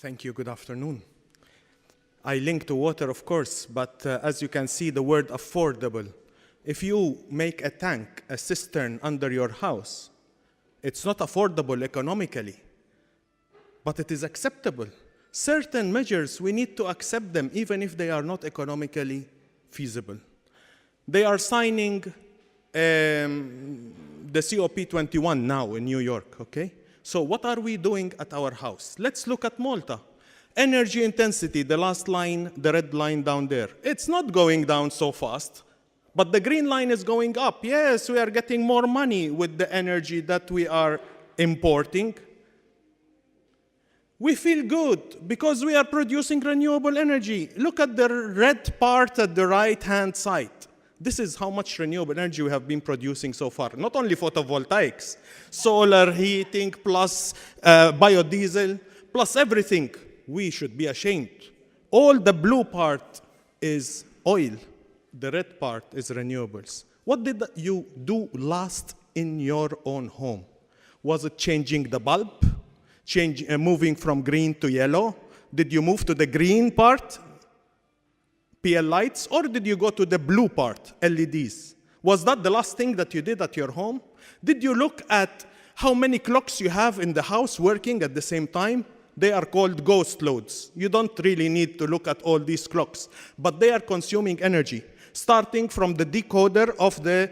Thank you. Good afternoon. I link to water, of course, but as you can see, the word affordable. If you make a tank, a cistern under your house, it's not affordable economically, but it is acceptable. Certain measures, we need to accept them, even if they are not economically feasible. They are signing the COP21 now in New York, okay? So what are we doing at our house? Let's look at Malta. Energy intensity, the last line, the red line down there. It's not going down so fast, but the green line is going up. Yes, we are getting more money with the energy that we are importing. We feel good because we are producing renewable energy. Look at the red part at the right-hand side. This is how much renewable energy we have been producing so far. Not only photovoltaics, solar heating, plus biodiesel, plus everything. We should be ashamed. All the blue part is oil. The red part is renewables. What did you do last in your own home? Was it changing the bulb? Moving from green to yellow? Did you move to the green part, PL lights, or did you go to the blue part, LEDs? Was that the last thing that you did at your home? Did you look at how many clocks you have in the house working at the same time? They are called ghost loads. You don't really need to look at all these clocks, but they are consuming energy, starting from the decoder of the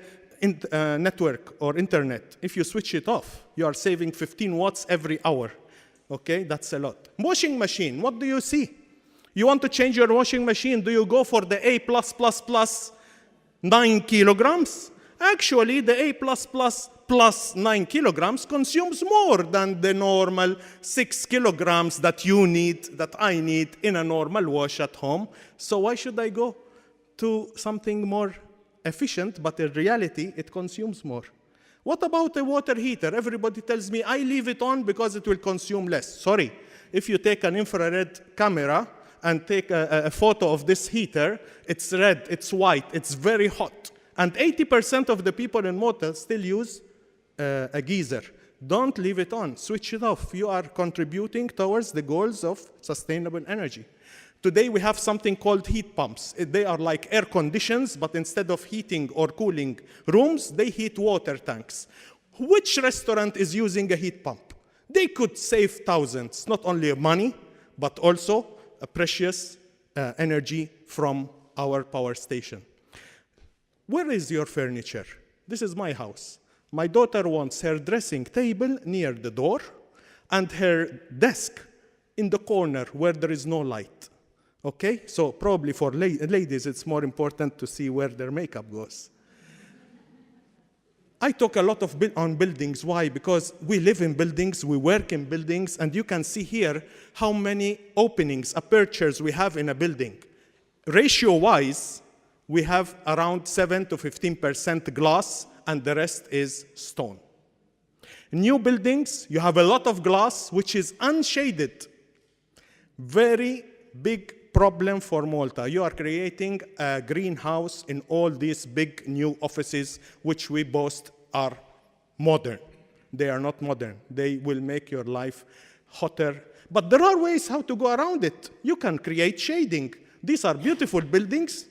network or internet. If you switch it off, you are saving 15 watts every hour. Okay, that's a lot. Washing machine, what do you see? You want to change your washing machine, do you go for the A+++, 9 kilograms? Actually, the A++ plus 9 kilograms consumes more than the normal 6 kilograms that you need, that I need in a normal wash at home. So why should I go to something more efficient, but in reality, it consumes more? What about a water heater? Everybody tells me, I leave it on because it will consume less. Sorry, if you take an infrared camera and take a photo of this heater, it's red, it's white, it's very hot. And 80% of the people in Malta still use a geyser. Don't leave it on, switch it off. You are contributing towards the goals of sustainable energy. Today we have something called heat pumps. They are like air conditions, but instead of heating or cooling rooms, they heat water tanks. Which restaurant is using a heat pump? They could save thousands, not only money, but also a precious energy from our power station. Where is your furniture? This is my house. My daughter wants her dressing table near the door and her desk in the corner where there is no light. Okay? So probably for ladies, it's more important to see where their makeup goes. I talk a lot on buildings. Why? Because we live in buildings, we work in buildings, and you can see here how many openings, apertures we have in a building. Ratio-wise, we have around 7 to 15% glass, and the rest is stone. New buildings, you have a lot of glass, which is unshaded. Very big problem for Malta. You are creating a greenhouse in all these big new offices, which we boast are modern. They are not modern. They will make your life hotter. But there are ways how to go around it. You can create shading. These are beautiful buildings.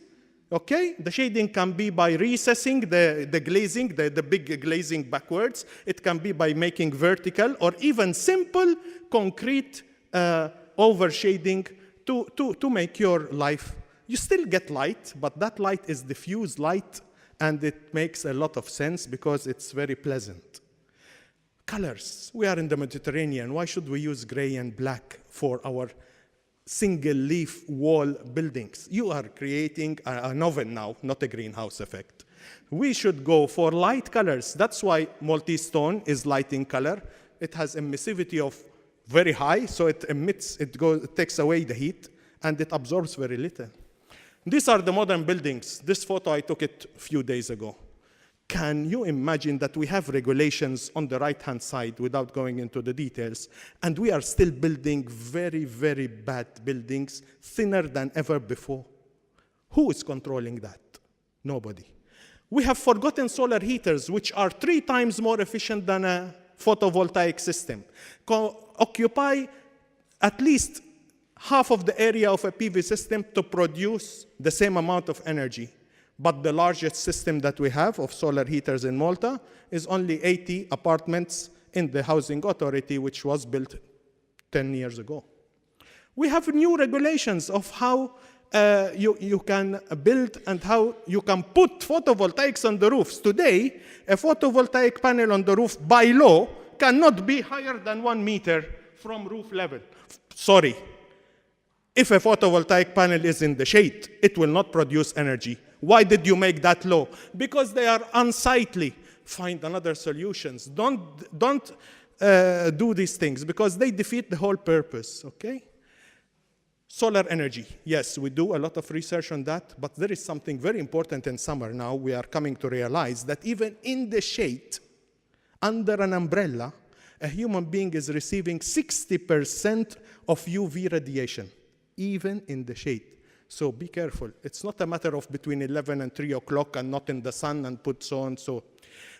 Okay? The shading can be by recessing the glazing, the big glazing backwards. It can be by making vertical or even simple concrete overshading to make your life. You still get light, but that light is diffuse light, and it makes a lot of sense because it's very pleasant. Colors. We are in the Mediterranean. Why should we use gray and black for our single-leaf wall buildings? You are creating an oven now, not a greenhouse effect. We should go for light colors. That's why multi-stone is light in color. It has emissivity of very high, so it emits, it takes away the heat, and it absorbs very little. These are the modern buildings. This photo, I took it a few days ago. Can you imagine that we have regulations on the right-hand side without going into the details, and we are still building very, very bad buildings, thinner than ever before? Who is controlling that? Nobody. We have forgotten solar heaters, which are 3 times more efficient than a photovoltaic system. Occupy at least half of the area of a PV system to produce the same amount of energy. But the largest system that we have of solar heaters in Malta is only 80 apartments in the housing authority, which was built 10 years ago. We have new regulations of how you can build and how you can put photovoltaics on the roofs. Today, a photovoltaic panel on the roof by law cannot be higher than 1 meter from roof level. Sorry. If a photovoltaic panel is in the shade, it will not produce energy. Why did you make that law? Because they are unsightly. Find another solutions. Don't do these things because they defeat the whole purpose, okay? Solar energy. Yes, we do a lot of research on that, but there is something very important in summer now. We are coming to realize that even in the shade, under an umbrella, a human being is receiving 60% of UV radiation, even in the shade. So be careful. It's not a matter of between 11 and 3 o'clock and not in the sun and put so and so.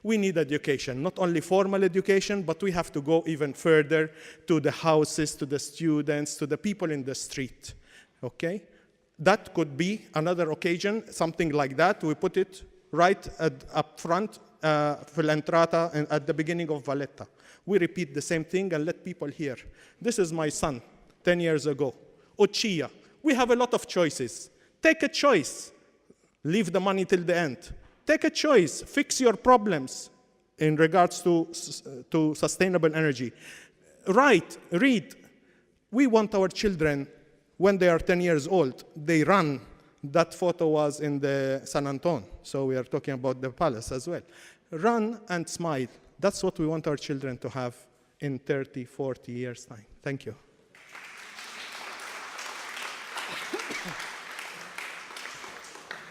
We need education, not only formal education, but we have to go even further to the houses, to the students, to the people in the street, okay? That could be another occasion, something like that. We put it right up front, Filentrata, and at the beginning of Valletta. We repeat the same thing and let people hear. This is my son, 10 years ago, Ochia. We have a lot of choices. Take a choice. Leave the money till the end. Take a choice. Fix your problems in regards to sustainable energy. Write, read. We want our children, when they are 10 years old, they run. That photo was in the San Antonio, so we are talking about the palace as well. Run and smile. That's what we want our children to have in 30, 40 years' time. Thank you.